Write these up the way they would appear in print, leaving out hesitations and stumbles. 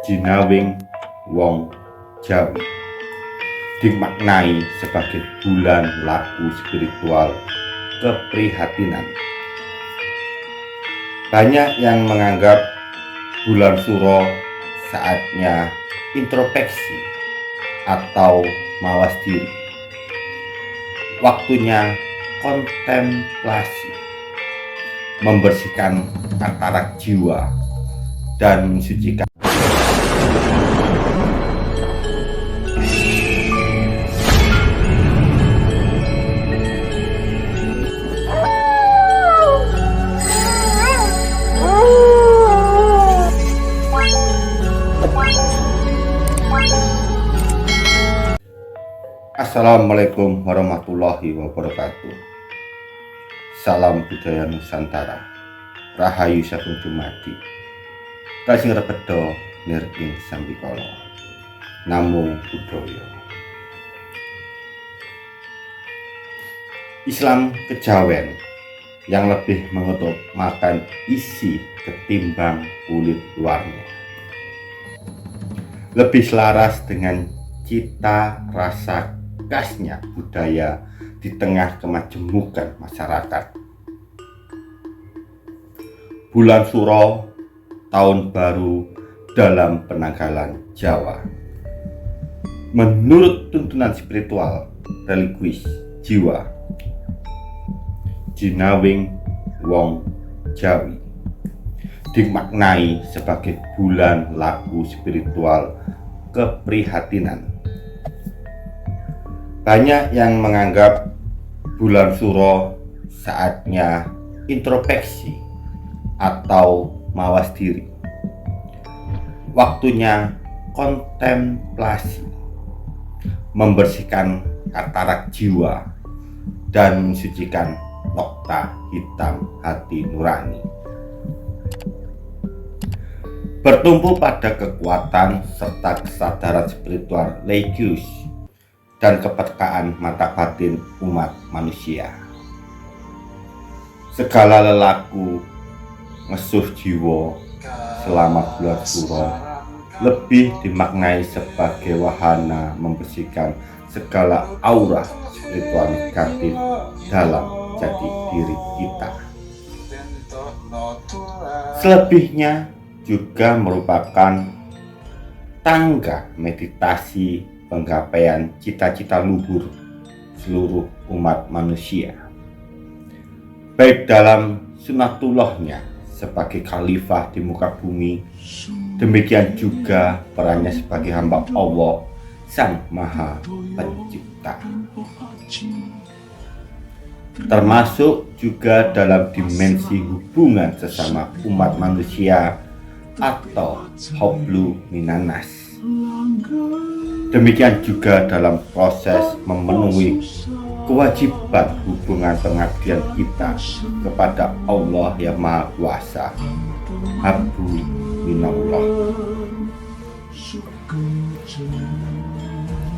Jinawing wong Jawi dimaknai sebagai bulan laku spiritual keprihatinan. Banyak yang menganggap bulan Suro saatnya introspeksi atau mawas diri, waktunya kontemplasi, membersihkan katarak jiwa dan mensucikan. Assalamualaikum warahmatullahi wabarakatuh. Salam budaya Nusantara. Rahayu sagung dumadi. Kasing rebedo nir ing sambikala. Namo Buddhaya. Islam kejawen yang lebih mengutamakan isi ketimbang kulit luarnya, lebih selaras dengan cita rasa khasnya budaya di tengah kemajemukan masyarakat. Bulan Suro, tahun baru dalam penanggalan Jawa, menurut tuntunan spiritual religius jiwa, Jinawing wong Jawi dimaknai sebagai bulan laku spiritual keprihatinan. Banyak yang menganggap bulan Suro saatnya introspeksi atau mawas diri, waktunya kontemplasi, membersihkan katarak jiwa dan mensucikan nokta hitam hati nurani, bertumpu pada kekuatan serta kesadaran spiritual religius dan kepekaan mata batin umat manusia. Segala lelaku ngesuh jiwa selama bulan Suro lebih dimaknai sebagai wahana membersihkan segala aura spiritual negatif dalam jati diri kita. Selebihnya juga merupakan tangga meditasi penggapaian cita-cita luhur seluruh umat manusia, baik dalam sunatullahnya sebagai khalifah di muka bumi, demikian juga perannya sebagai hamba Allah Sang Maha Pencipta, termasuk juga dalam dimensi hubungan sesama umat manusia atau hoblu minanas. Demikian juga dalam proses memenuhi kewajiban hubungan pengabdian kita kepada Allah yang Maha Kuasa, Hablu minallah.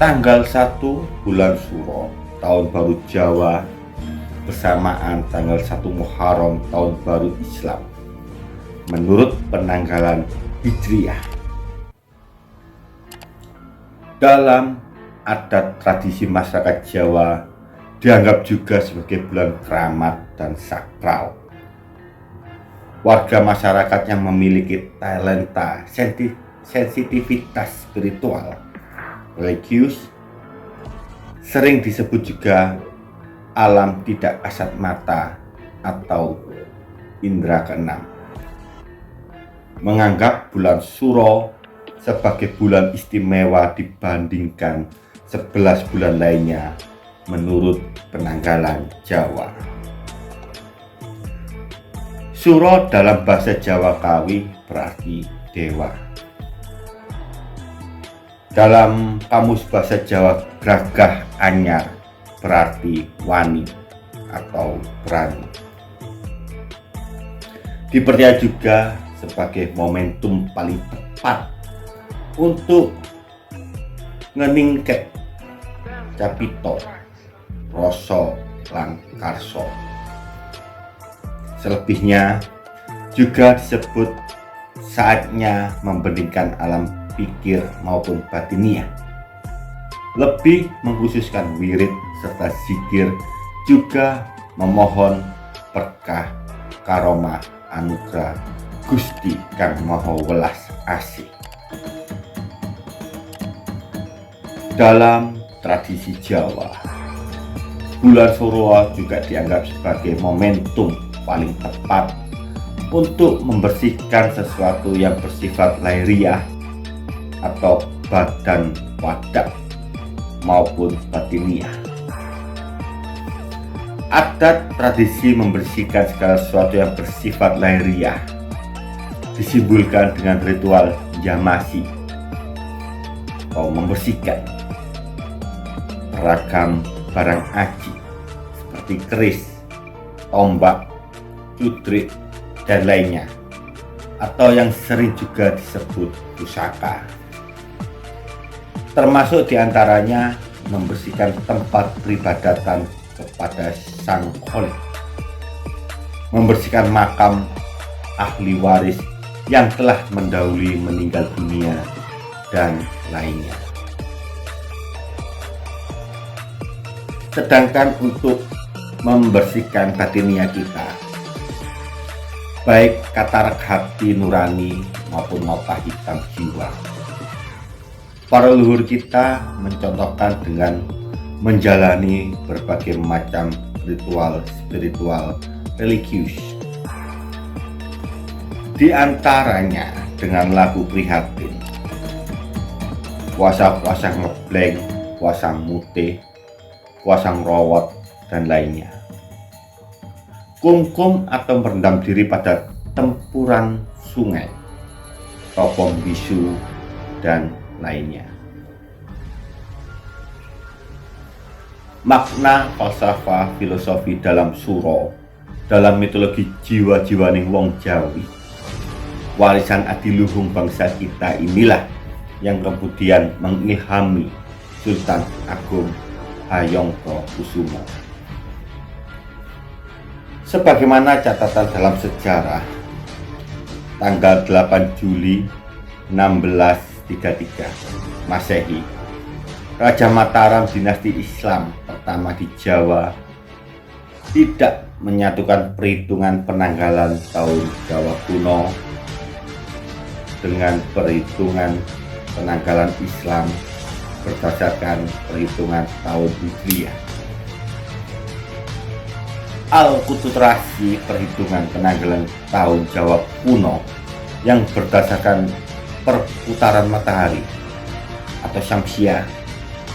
Tanggal 1 bulan Suro, tahun baru Jawa, bersamaan tanggal 1 Muharram, tahun baru Islam, menurut penanggalan Hijriah. Dalam adat tradisi masyarakat Jawa, dianggap juga sebagai bulan keramat dan sakral. Warga masyarakat yang memiliki talenta sensitivitas spiritual religius sering disebut juga alam tidak kasat mata atau indera keenam, menganggap bulan Suro sebagai bulan istimewa dibandingkan 11 bulan lainnya menurut penanggalan Jawa. Suro dalam bahasa Jawa Kawi berarti dewa. Dalam kamus bahasa Jawa Gragah Anyar berarti wani atau berani. Dipercaya juga sebagai momentum paling tepat untuk ngeningkek capito rasa lan karso. Selebihnya juga disebut saatnya membeningkan alam pikir maupun batiniah, lebih mengkhususkan wirid serta zikir, juga memohon berkah karomah anugerah Gusti Kang Maha Welas Asih. Dalam tradisi Jawa, bulan Suro juga dianggap sebagai momentum paling tepat untuk membersihkan sesuatu yang bersifat lahiriah atau badan wadah maupun batiniah. Adat tradisi membersihkan segala sesuatu yang bersifat lahiriah disimbolkan dengan ritual jamasi atau membersihkan beragam barang aji seperti keris, tombak, cutrik, dan lainnya, atau yang sering juga disebut pusaka. Termasuk diantaranya membersihkan tempat peribadatan kepada Sang Kholik, membersihkan makam ahli waris yang telah mendahului meninggal dunia, dan lainnya. Sedangkan untuk membersihkan batiniah kita, baik katarak hati nurani maupun nota hitam jiwa, para leluhur kita mencontohkan dengan menjalani berbagai macam ritual spiritual religius, di antaranya dengan lagu prihatin, puasa-puasa ngebleng, puasa mutih, puasa ngerowot, dan lainnya. Kungkum atau merendam diri pada tempuran sungai, topong bisu, dan lainnya. Makna falsafah filosofi dalam suro, dalam mitologi jiwa-jiwaning wong Jawi, warisan adiluhung bangsa kita inilah yang kemudian mengilhami Sultan Agung Hayangkakusumo. Sebagaimana catatan dalam sejarah, tanggal 8 Juli 1633 Masehi, Raja Mataram dinasti Islam pertama di Jawa tidak menyatukan perhitungan penanggalan tahun Jawa kuno dengan perhitungan penanggalan Islam berdasarkan perhitungan tahun Hijriah. Alkulturasi perhitungan penanggalan tahun Jawa kuno yang berdasarkan perputaran matahari atau Syamsiah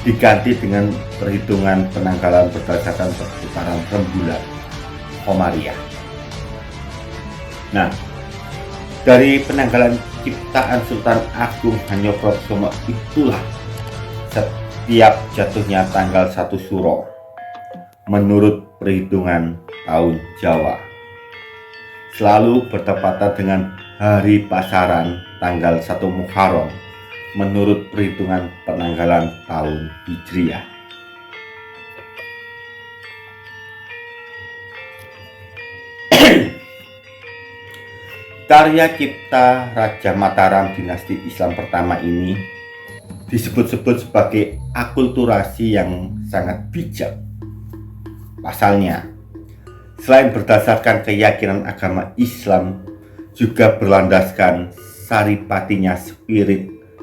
diganti dengan perhitungan penanggalan berdasarkan perputaran rembulan Komariah. Nah, dari penanggalan ciptaan Sultan Agung Hayangkakusumo itulah setiap jatuhnya tanggal 1 Suro menurut perhitungan tahun Jawa selalu bertepatan dengan hari pasaran tanggal 1 Muharram menurut perhitungan penanggalan tahun Hijriah. Karya cipta Raja Mataram dinasti Islam pertama ini disebut-sebut sebagai akulturasi yang sangat bijak. Pasalnya, selain berdasarkan keyakinan agama Islam, juga berlandaskan saripatinya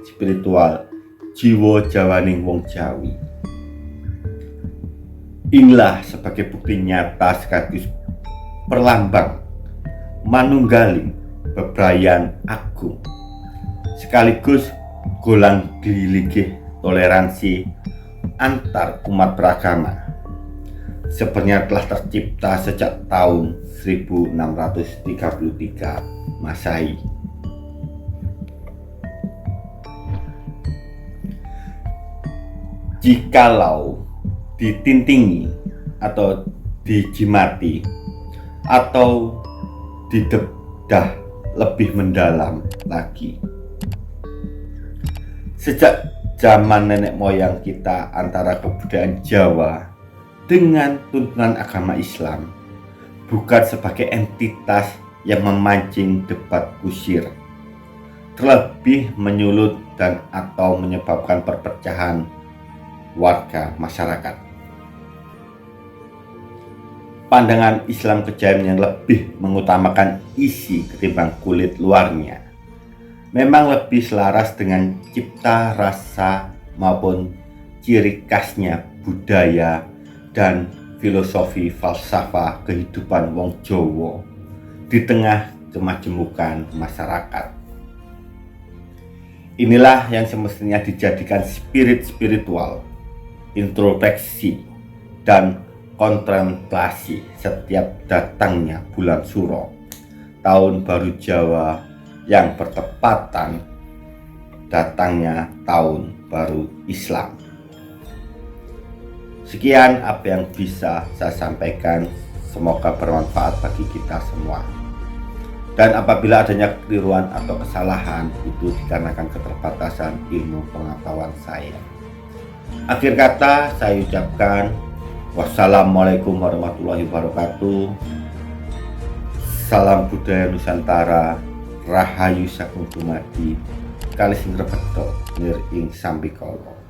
spiritual jiwa jawaning wong Jawi. Inilah sebagai bukti nyata sekaligus perlambang manunggaling bebrayan agung, sekaligus golang diligih toleransi antar umat beragama, sebenarnya telah tercipta sejak tahun 1633 Masehi. Jikalau ditintingi atau dijimati atau didedah lebih mendalam lagi, sejak zaman nenek moyang kita, antara kebudayaan Jawa dengan tuntunan agama Islam bukan sebagai entitas yang memancing debat kusir terlebih menyulut dan atau menyebabkan perpecahan warga masyarakat. Pandangan Islam Kejayaan yang lebih mengutamakan isi ketimbang kulit luarnya memang lebih selaras dengan cipta rasa maupun ciri khasnya budaya dan filosofi falsafah kehidupan wong Jawa di tengah kemajemukan masyarakat. Inilah yang semestinya dijadikan spirit spiritual, introspeksi, dan kontemplasi setiap datangnya bulan Suro, tahun baru Jawa yang bertepatan datangnya tahun baru Islam. Sekian apa yang bisa saya sampaikan, semoga bermanfaat bagi kita semua. Dan apabila adanya kekeliruan atau kesalahan, itu dikarenakan keterbatasan ilmu pengetahuan saya. Akhir kata saya ucapkan wassalamualaikum warahmatullahi wabarakatuh. Salam budaya Nusantara, Rahayu Sagung Dumadi, Kalising Rebeto, Nir ing Sambikala.